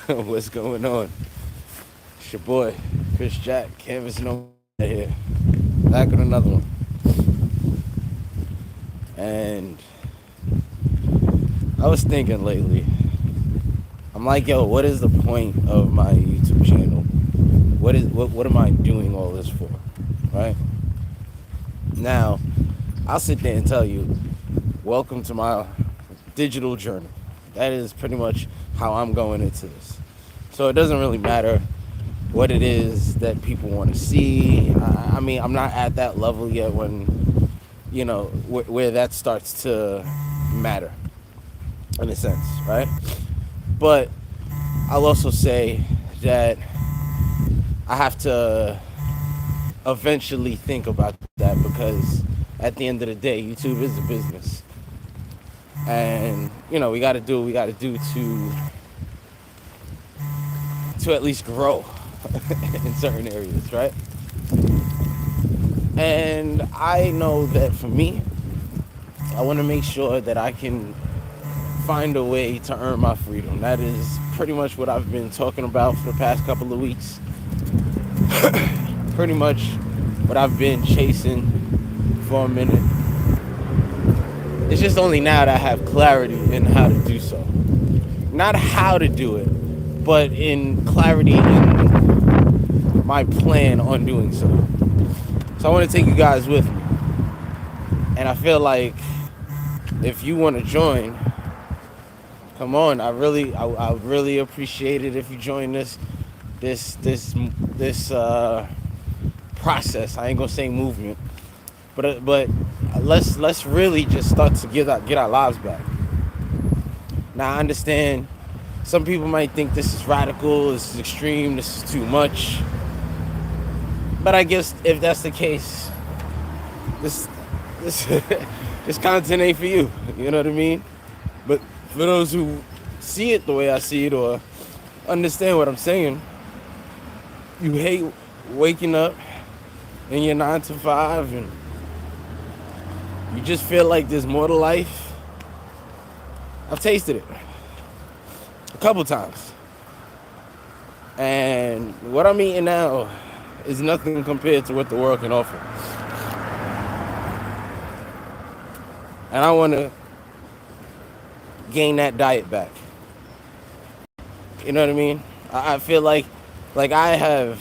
What's going on? It's your boy, Chris Jack, Canvas Nomad here. Back with another one. And I was thinking lately, I'm like, yo, what is the point of my YouTube channel? What am I doing all this for? Right? Now, I'll sit there and tell you, welcome to my digital journey. That is pretty much how I'm going into this. So it doesn't really matter what it is that people want to see. I mean, I'm not at that level yet when, where that starts to matter, in a sense, right? But I'll also say that I have to eventually think about that because at the end of the day, YouTube is a business. And, we got to do what we got to do to at least grow in certain areas, right? And I know that for me, I want to make sure that I can find a way to earn my freedom. That is pretty much what I've been talking about for the past couple of weeks. Pretty much what I've been chasing for a minute. It's just only now that I have clarity in how to do so. Not how to do it, but in clarity in my plan on doing so. So I want to take you guys with me. And I feel like if you want to join, come on. I would really appreciate it if you join this process. I ain't gonna say movement, but let's really just start to get our lives back. Now I understand some people might think this is radical, this is extreme, this is too much. But I guess if that's the case, this this content ain't for you. You know what I mean? But for those who see it the way I see it or understand what I'm saying, you hate waking up in your 9 to 5 and you just feel like there's more to life. I've tasted it a couple times. And what I'm eating now is nothing compared to what the world can offer. And I want to gain that diet back. You know what I mean? I feel like I've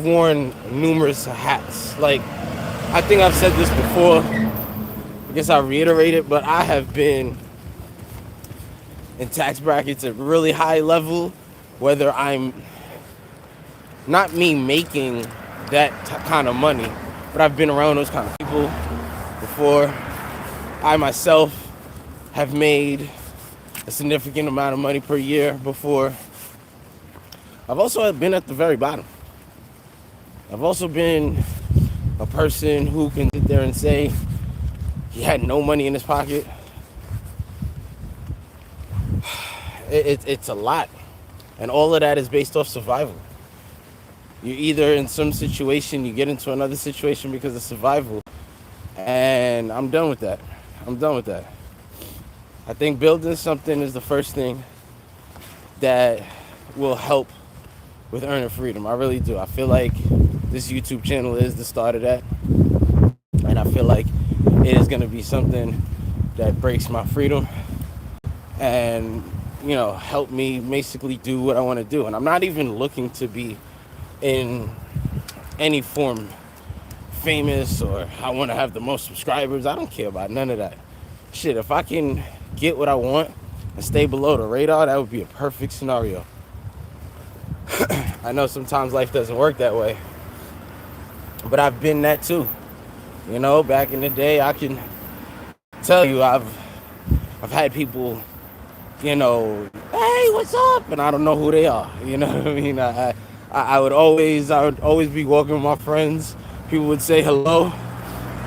worn numerous hats. Like, I think I've said this before. I guess I'll reiterate it, but I have been in tax brackets at really high level, whether I'm not me making that kind of money, but I've been around those kind of people before. I myself have made a significant amount of money per year before. I've also been at the very bottom. I've also been a person who can sit there and say he had no money in his pocket. It's a lot. And all of that is based off survival. You're either in some situation, you get into another situation because of survival. And I'm done with that. I think building something is the first thing that will help with earning freedom. I really do. I feel like this YouTube channel is the start of that. And I feel like it is going to be something that breaks my freedom and, help me basically do what I want to do. And I'm not even looking to be in any form famous or I want to have the most subscribers. I don't care about none of that. Shit, if I can get what I want and stay below the radar, that would be a perfect scenario. I know sometimes life doesn't work that way, but I've been that too. Back in the day, I can tell you I've had people, hey, what's up? And I don't know who they are. You know what I mean? I would always be walking with my friends. People would say hello.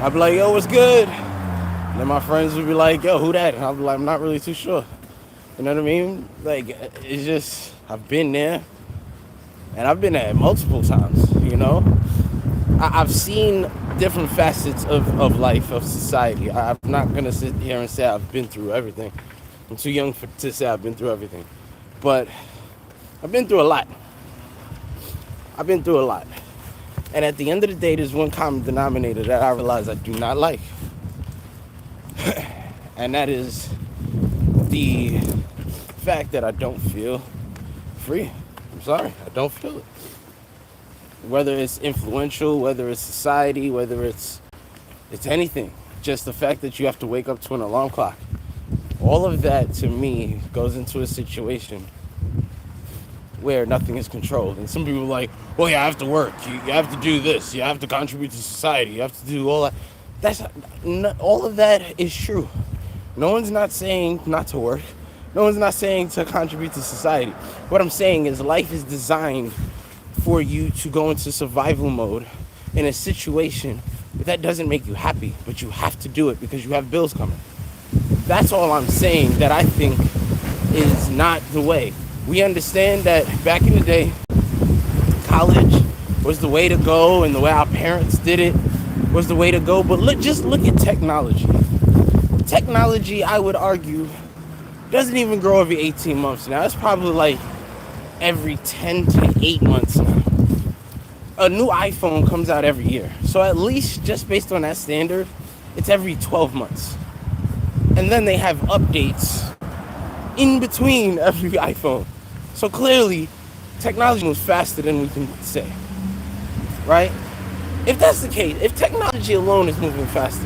I'd be like, yo, what's good? And then my friends would be like, yo, who that? And I'd be like, I'm not really too sure. You know what I mean? Like, it's just, I've been there. And I've been there multiple times, I've seen different facets of life, of society. I'm not going to sit here and say I've been through everything. I'm too young to say I've been through everything. But I've been through a lot. I've been through a lot. And at the end of the day, there's one common denominator that I realize I do not like. And that is the fact that I don't feel free. I'm sorry, I don't feel it. Whether it's influential, whether it's society, whether it's anything. Just the fact that you have to wake up to an alarm clock. All of that, to me, goes into a situation where nothing is controlled. And some people are like, well, you have to work. You have to do this. You have to contribute to society. You have to do all that. All of that is true. No one's not saying not to work. No one's not saying to contribute to society. What I'm saying is life is designed for you to go into survival mode in a situation that doesn't make you happy, but you have to do it because you have bills coming. That's all I'm saying that I think is not the way. We understand that back in the day, college was the way to go, and the way our parents did it was the way to go. But just look at technology. Technology, I would argue, doesn't even grow every 18 months now. It's probably like every 10 to 8 months now. A new iPhone comes out every year. So at least just based on that standard, it's every 12 months. And then they have updates in between every iPhone. So clearly, technology moves faster than we can say, right? If that's the case, if technology alone is moving faster,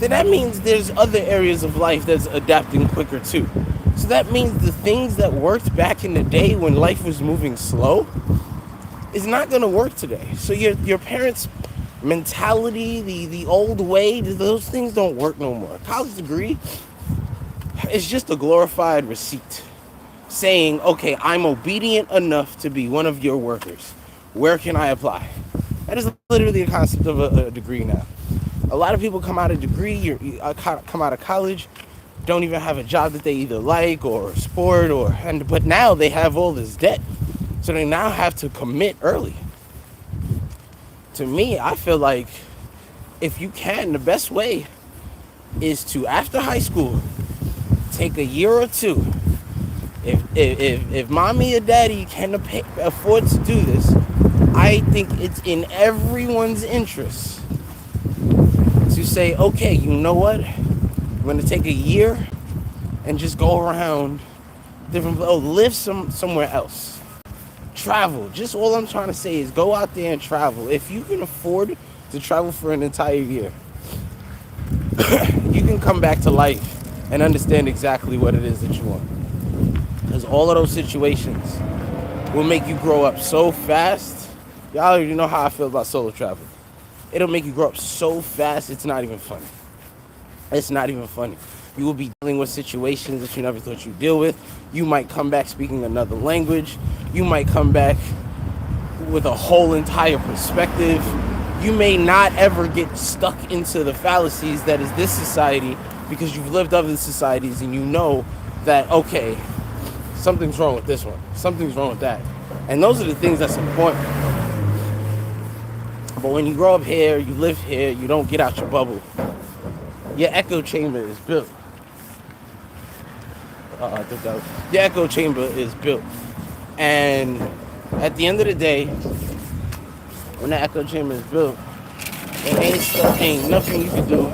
then that means there's other areas of life that's adapting quicker too. So that means the things that worked back in the day when life was moving slow is not going to work today. So your parents' mentality, the old way, those things don't work no more. A college degree is just a glorified receipt saying, okay, I'm obedient enough to be one of your workers. Where can I apply? That is literally the concept of a degree now. A lot of people come out of come out of college, don't even have a job that they either like or sport, but now they have all this debt. So they now have to commit early. To me, I feel like if you can, the best way is to, after high school, take a year or two. If mommy or daddy can afford to do this, I think it's in everyone's interest to say, okay, you know what? I'm going to take a year and just go around live somewhere else. Travel. Just all I'm trying to say is go out there and travel. If you can afford to travel for an entire year, you can come back to life and understand exactly what it is that you want. Because all of those situations will make you grow up so fast. Y'all already know how I feel about solo travel. It'll make you grow up so fast, it's not even funny. It's not even funny. You will be dealing with situations that you never thought you'd deal with. You might come back speaking another language. You might come back with a whole entire perspective. You may not ever get stuck into the fallacies that is this society because you've lived other societies and you know that, okay, something's wrong with this one. Something's wrong with that. And those are the things that's important. But when you grow up here, you live here, you don't get out your bubble. Your echo chamber is built. Your echo chamber is built. And at the end of the day, when the echo chamber is built, there ain't nothing you can do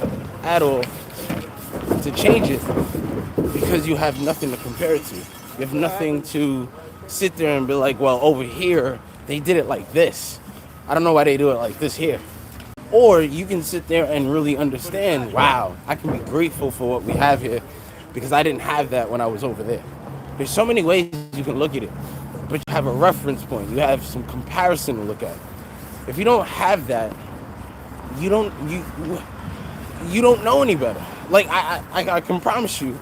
at all to change it because you have nothing to compare it to. You have nothing to sit there and be like, well, over here, they did it like this. I don't know why they do it like this here. Or you can sit there and really understand, wow, I can be grateful for what we have here because I didn't have that when I was over there. There's so many ways you can look at it, but you have a reference point. You have some comparison to look at. If you don't have that, you don't know any better. Like, I can promise you,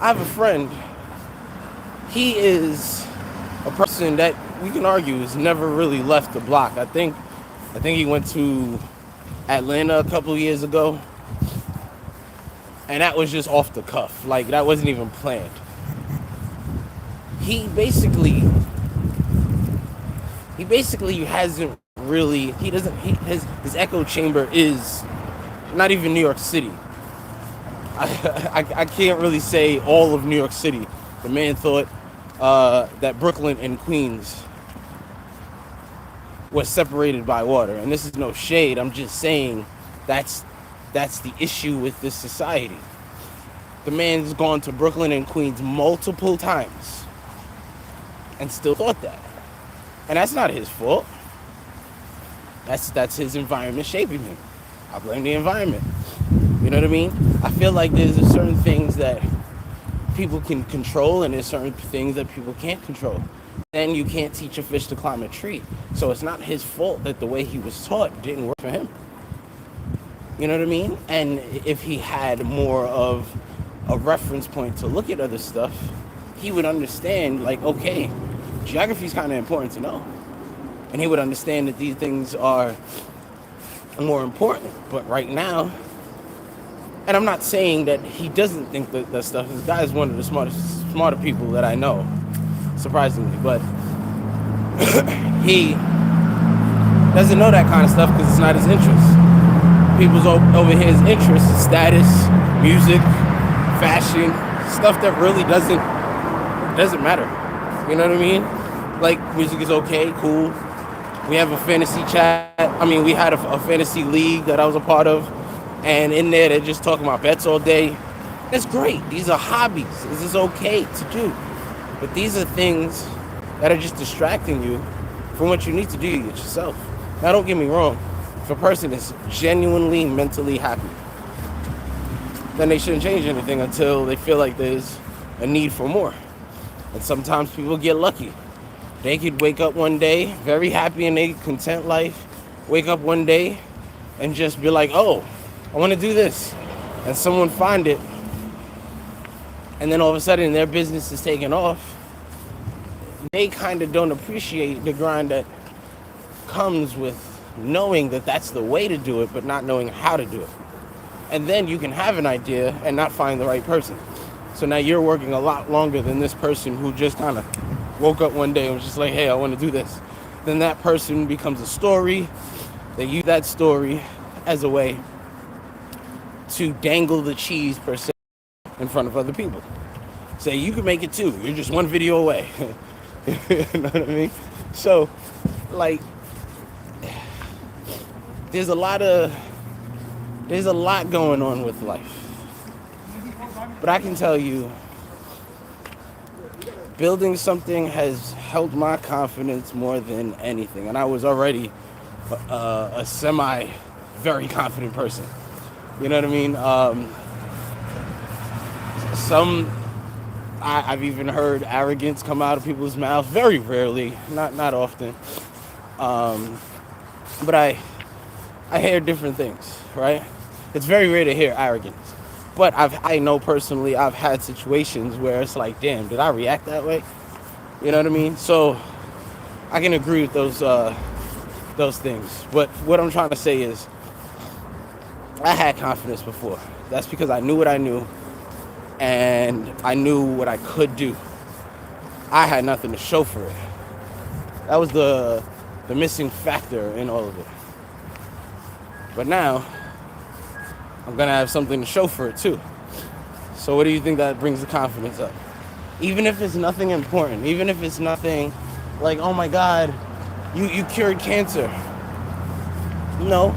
I have a friend. He is a person that we can argue has never really left the block. I think he went to Atlanta a couple of years ago, and that was just off the cuff. Like, that wasn't even planned. He basically hasn't really, his echo chamber is not even New York City. I can't really say all of New York City. The man thought that Brooklyn and Queens was separated by water, and this is no shade. I'm just saying that's the issue with this society. The man's gone to Brooklyn and Queens multiple times and still thought that, and that's not his fault. That's his environment shaping him. I blame the environment. You know what I mean? I feel like there's certain things that people can control, and there's certain things that people can't control. Then you can't teach a fish to climb a tree. So it's not his fault that the way he was taught didn't work for him. You know what I mean? And if he had more of a reference point to look at other stuff, he would understand, like, okay, geography is kind of important to know. And he would understand that these things are more important. But right now, and I'm not saying that he doesn't think that stuff. This guy is one of the smarter people that I know, surprisingly. But he doesn't know that kind of stuff because it's not his interest. People's over here his interest is status, music, fashion, stuff that really doesn't matter. You know what I mean? Like, music is okay, cool. We have a fantasy chat. I mean, we had a fantasy league that I was a part of. And in there, they're just talking about bets all day. That's great. These are hobbies. This is okay to do. But these are things that are just distracting you from what you need to do yourself. Now, don't get me wrong. If a person is genuinely mentally happy, then they shouldn't change anything until they feel like there's a need for more. And sometimes people get lucky. They could wake up one day very happy in a content life, wake up one day and just be like, oh, I want to do this. And someone find it. And then all of a sudden their business is taking off. They kind of don't appreciate the grind that comes with knowing that that's the way to do it, but not knowing how to do it. And then you can have an idea and not find the right person. So now you're working a lot longer than this person who just kind of woke up one day and was just like, hey, I want to do this. Then that person becomes a story. They use that story as a way to dangle the cheese, per se, in front of other people. Say, you can make it too. You're just one video away. You know what I mean? So, like, there's a lot going on with life. But I can tell you, building something has helped my confidence more than anything. And I was already a very confident person. You know what I mean? I've even heard arrogance come out of people's mouths. Very rarely, not often. But I hear different things, right? It's very rare to hear arrogance. But I know personally I've had situations where it's like, damn, did I react that way? You know what I mean? So I can agree with those things. But what I'm trying to say is, I had confidence before. That's because I knew what I knew, and I knew what I could do. I had nothing to show for it. That was the missing factor in all of it. But now, I'm going to have something to show for it too. So what do you think that brings the confidence up? Even if it's nothing important, even if it's nothing like, oh my God, you cured cancer. No.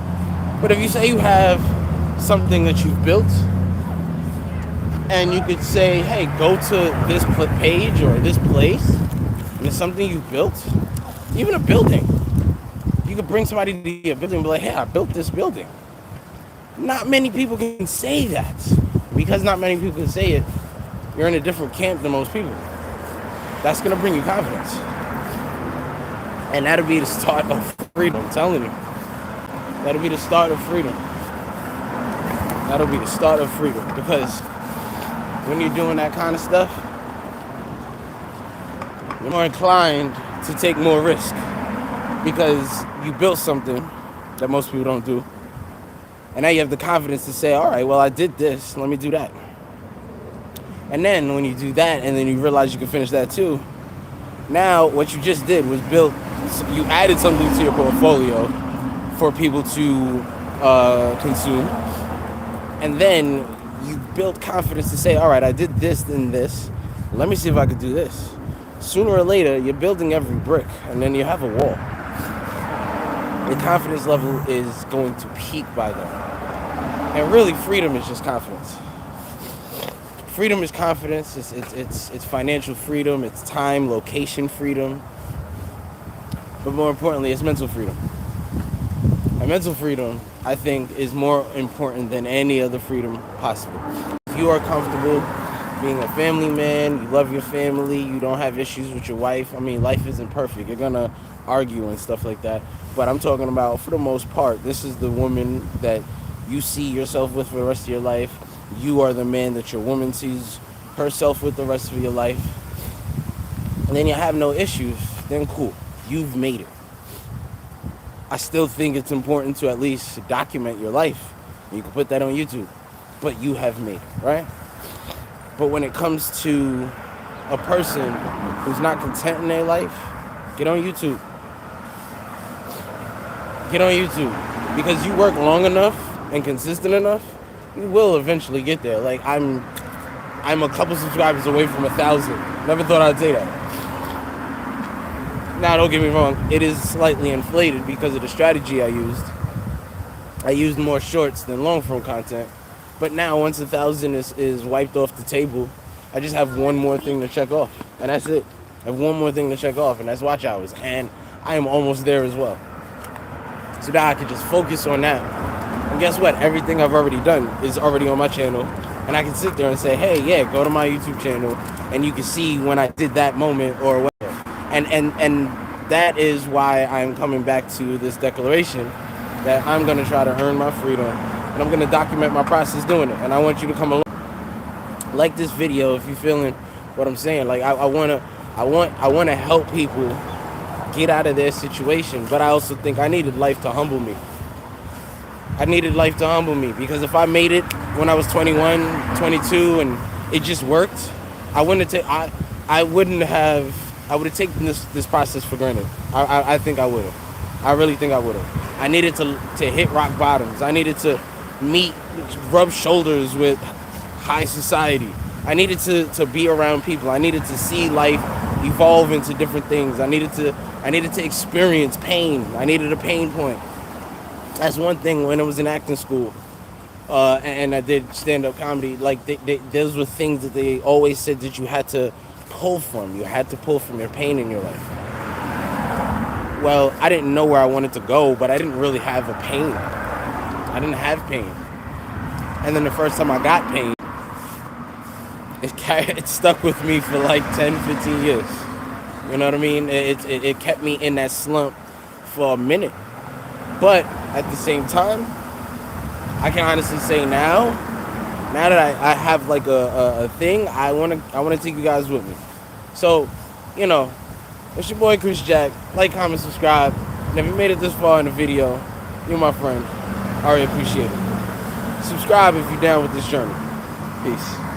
But if you say you have something that you've built, and you could say, hey, go to this page or this place, and it's something you built, even a building. You could bring somebody to your building and be like, hey, I built this building. Not many people can say that. Because not many people can say it, you're in a different camp than most people. That's going to bring you confidence. And that'll be the start of freedom, I'm telling you. That'll be the start of freedom. That'll be the start of freedom. Because when you're doing that kind of stuff, you're more inclined to take more risk. Because you built something that most people don't do. And now you have the confidence to say, all right, well, I did this. Let me do that. And then when you do that and then you realize you can finish that too, now what you just did was you added something to your portfolio for people to consume. And then you build confidence to say, all right, I did this and this. Let me see if I could do this. Sooner or later, you're building every brick, and then you have a wall. The confidence level is going to peak by then. And really, freedom is just confidence. Freedom is confidence. It's financial freedom. It's time, location freedom. But more importantly, it's mental freedom. And mental freedom, I think, is more important than any other freedom possible. If you are comfortable being a family man, you love your family, you don't have issues with your wife. I mean, life isn't perfect. You're going to argue and stuff like that. But I'm talking about, for the most part, this is the woman that you see yourself with for the rest of your life. You are the man that your woman sees herself with the rest of your life. And then you have no issues. Then cool. You've made it. I still think it's important to at least document your life. You can put that on YouTube. But you have made it, right? But when it comes to a person who's not content in their life, get on YouTube. Get on YouTube. Because you work long enough and consistent enough, you will eventually get there. Like, I'm a couple subscribers away from 1,000. Never thought I'd say that. Now, don't get me wrong, it is slightly inflated because of the strategy I used. I used more shorts than long form content. But now, once 1,000 is wiped off the table, I just have one more thing to check off. And that's it. I have one more thing to check off, and that's watch hours. And I am almost there as well. So now I can just focus on that. And guess what? Everything I've already done is already on my channel. And I can sit there and say, hey, yeah, go to my YouTube channel. And you can see when I did that moment or whatever. And that is why I'm coming back to this declaration that I'm going to try to earn my freedom. And I'm going to document my process doing it. And I want you to come along. Like this video if you're feeling what I'm saying. Like, I want to help people get out of their situation. But I also think I needed life to humble me. I needed life to humble me. Because if I made it when I was 21, 22, and it just worked, I would have taken this process for granted. I think I would have. I really think I would have. I needed to hit rock bottoms. I needed to rub shoulders with high society. I needed to be around people. I needed to see life evolve into different things. I needed to experience pain. I needed a pain point. That's one thing when I was in acting school. And I did stand-up comedy. Like, those were things that they always said that you had to pull from. You had to pull from your pain in your life. Well, I didn't know where I wanted to go, but I didn't really have a pain. I didn't have pain. And then the first time I got pain, it stuck with me for like 10, 15 years. You know what I mean? It kept me in that slump for a minute. But at the same time, I can honestly say now that I have like a thing, I wanna take you guys with me. So, you know, it's your boy Chris Jack. Like, comment, subscribe. And if you made it this far in the video, you're my friend. I really appreciate it. Subscribe if you're down with this journey. Peace.